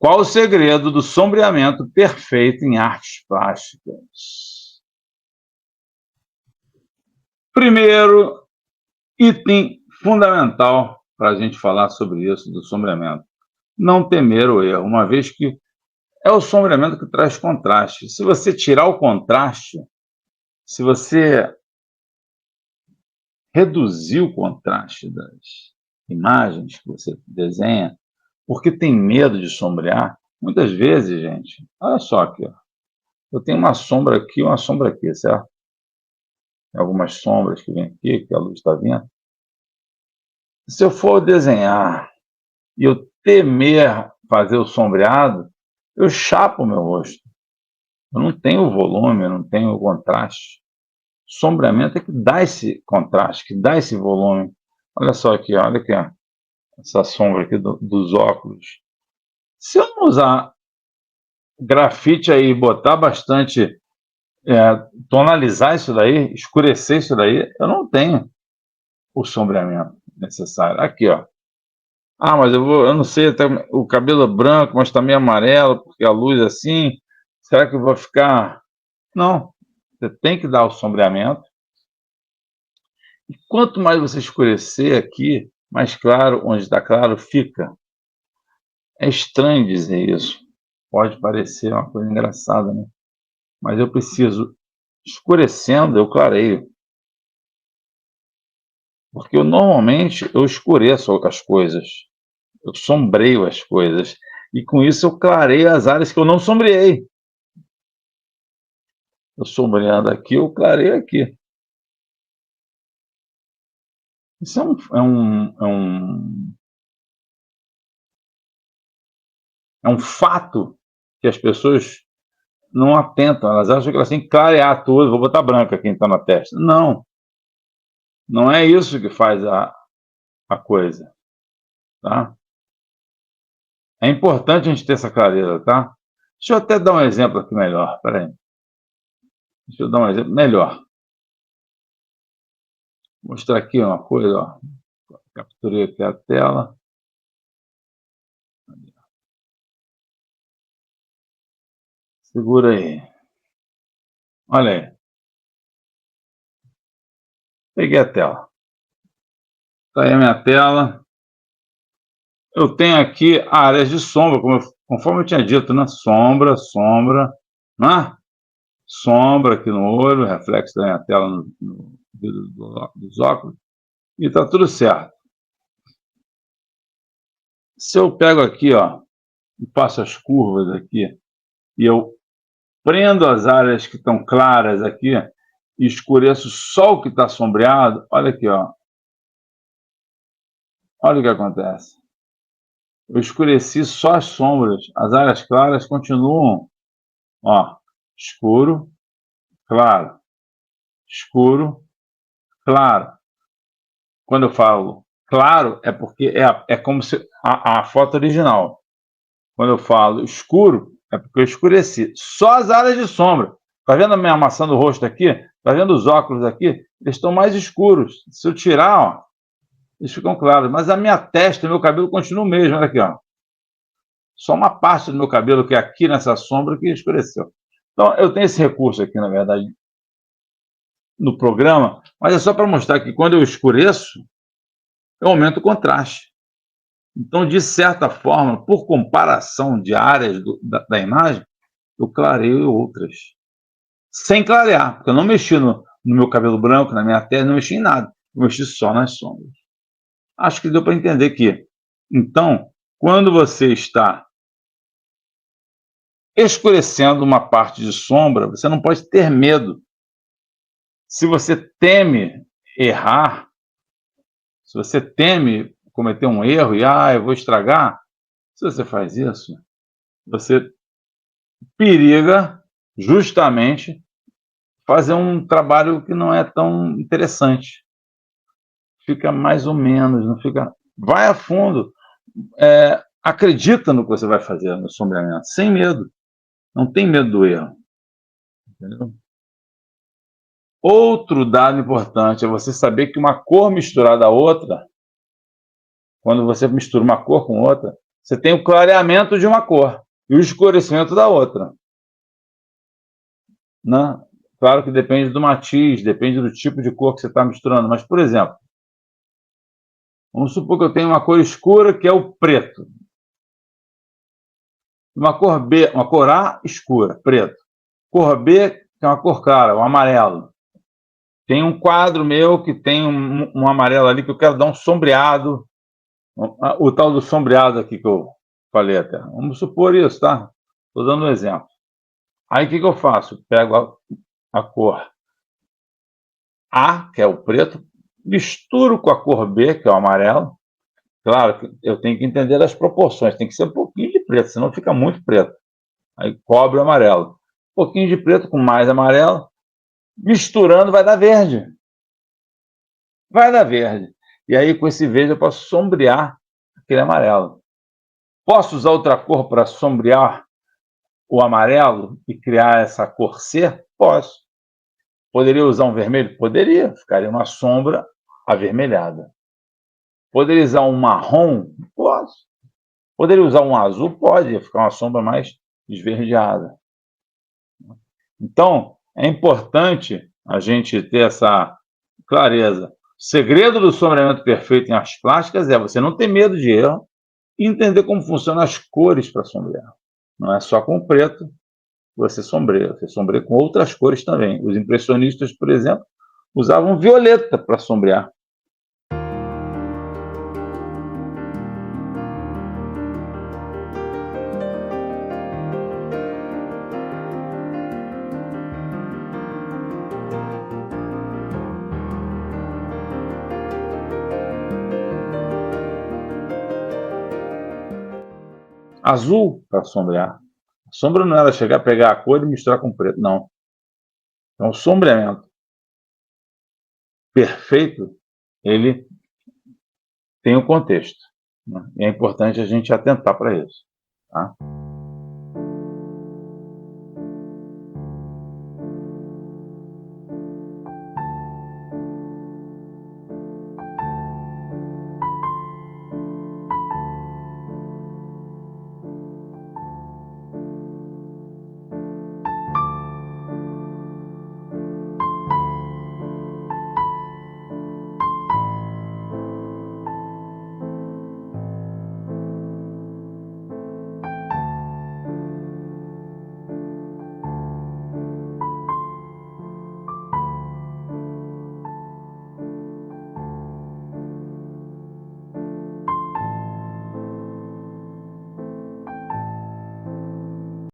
Qual o segredo do sombreamento perfeito em artes plásticas? Primeiro item fundamental para a gente falar sobre isso, do sombreamento. Não temer o erro, uma vez que é o sombreamento que traz contraste. Se você tirar o contraste, se você reduzir o contraste das imagens que você desenha, porque tem medo de sombrear, muitas vezes, gente, olha só aqui, ó, eu tenho uma sombra aqui, certo? Tem algumas sombras que vêm aqui, que a luz está vindo. Se eu for desenhar e eu temer fazer o sombreado, eu chapo o meu rosto. Eu não tenho volume, eu não tenho contraste. Sombreamento é que dá esse contraste, que dá esse volume. Olha só aqui, olha aqui, ó, essa sombra aqui dos óculos. Se eu não usar grafite aí, botar bastante, tonalizar isso daí, escurecer isso daí, eu não tenho o sombreamento necessário. Aqui, ó. Ah, mas eu não sei, até o cabelo é branco, mas está meio amarelo, porque a luz é assim. Será que eu vou ficar... Não, você tem que dar o sombreamento. E quanto mais você escurecer aqui, mais claro, onde está claro, fica. É estranho dizer isso. Pode parecer uma coisa engraçada, né? Mas eu preciso, escurecendo, eu clareio. Porque normalmente eu escureço as coisas. Eu sombreio as coisas. E com isso eu clareio as áreas que eu não sombreei. Eu sombreando aqui, eu clareio aqui. Isso é um fato que as pessoas não atentam. Elas acham que elas têm que clarear tudo. Vou botar branco aqui então na testa. Não. Não é isso que faz a coisa. Tá? É importante a gente ter essa clareza, tá? Deixa eu até dar um exemplo aqui melhor. Espera aí. Deixa eu dar um exemplo melhor. Vou mostrar aqui uma coisa, ó. Capturei aqui a tela. Segura aí. Olha aí. Peguei a tela. Está aí a minha tela. Eu tenho aqui áreas de sombra, conforme eu tinha dito, né? Sombra, né? Sombra aqui no olho, reflexo da minha tela no vidro dos óculos. E está tudo certo. Se eu pego aqui, ó, e passo as curvas aqui, e eu prendo as áreas que estão claras aqui, e escureço só o que está sombreado, olha aqui, ó. Olha o que acontece. Eu escureci só as sombras, as áreas claras continuam, ó, escuro, claro, escuro, claro. Quando eu falo claro, é porque é como se a foto original. Quando eu falo escuro, é porque eu escureci. Só as áreas de sombra. Tá vendo a minha maçã do rosto aqui? Tá vendo os óculos aqui? Eles estão mais escuros. Se eu tirar, ó, eles ficam claros. Mas a minha testa, meu cabelo continua o mesmo. Olha aqui, ó. Só uma parte do meu cabelo, que é aqui nessa sombra, que escureceu. Então, eu tenho esse recurso aqui, na verdade, no programa, mas é só para mostrar que quando eu escureço, eu aumento o contraste. Então, de certa forma, por comparação de áreas da imagem, eu clareio outras. Sem clarear, porque eu não mexi no meu cabelo branco, na minha testa, não mexi em nada. Eu mexi só nas sombras. Acho que deu para entender que, então, quando você está escurecendo uma parte de sombra, você não pode ter medo. Se você teme errar, se você teme cometer um erro e, eu vou estragar, se você faz isso, você periga justamente fazer um trabalho que não é tão interessante. Fica mais ou menos, não fica... Vai a fundo, acredita no que você vai fazer no sombreamento, sem medo. Não tem medo do erro. Entendeu? Outro dado importante é você saber que uma cor misturada a outra, quando você mistura uma cor com outra, Você tem o clareamento de uma cor e o escurecimento da outra, né? Claro que depende do matiz, depende do tipo de cor que você está misturando, mas, por exemplo, vamos supor que eu tenho uma cor escura, que é o preto. Uma cor B, uma cor A escura, preto. Cor B, que é uma cor clara, o amarelo. Tem um quadro meu que tem um amarelo ali que eu quero dar um sombreado, o tal do sombreado aqui que eu falei até. Vamos supor isso, tá? Estou dando um exemplo. Aí o que eu faço? Pego a cor A, que é o preto, misturo com a cor B, que é o amarelo. Claro que eu tenho que entender as proporções, tem que ser um pouquinho de preto, senão fica muito preto. Aí cobre o amarelo. Um pouquinho de preto com mais amarelo, misturando vai dar verde. Vai dar verde. E aí com esse verde eu posso sombrear aquele amarelo. Posso usar outra cor para sombrear o amarelo e criar essa cor C? Posso. Poderia usar um vermelho? Poderia, ficaria uma sombra avermelhada. Poderia usar um marrom? Posso. Poderia usar um azul? Pode, ficar uma sombra mais esverdeada. Então, é importante a gente ter essa clareza. O segredo do sombreamento perfeito em artes plásticas é você não ter medo de erro e entender como funcionam as cores para sombrear. Não é só com preto que você sombreia com outras cores também. Os impressionistas, por exemplo, usavam violeta para sombrear. Azul para sombrear. A sombra não era chegar, pegar a cor e misturar com preto, não. Então, o sombreamento perfeito, ele tem um contexto, né? E é importante a gente atentar para isso, tá?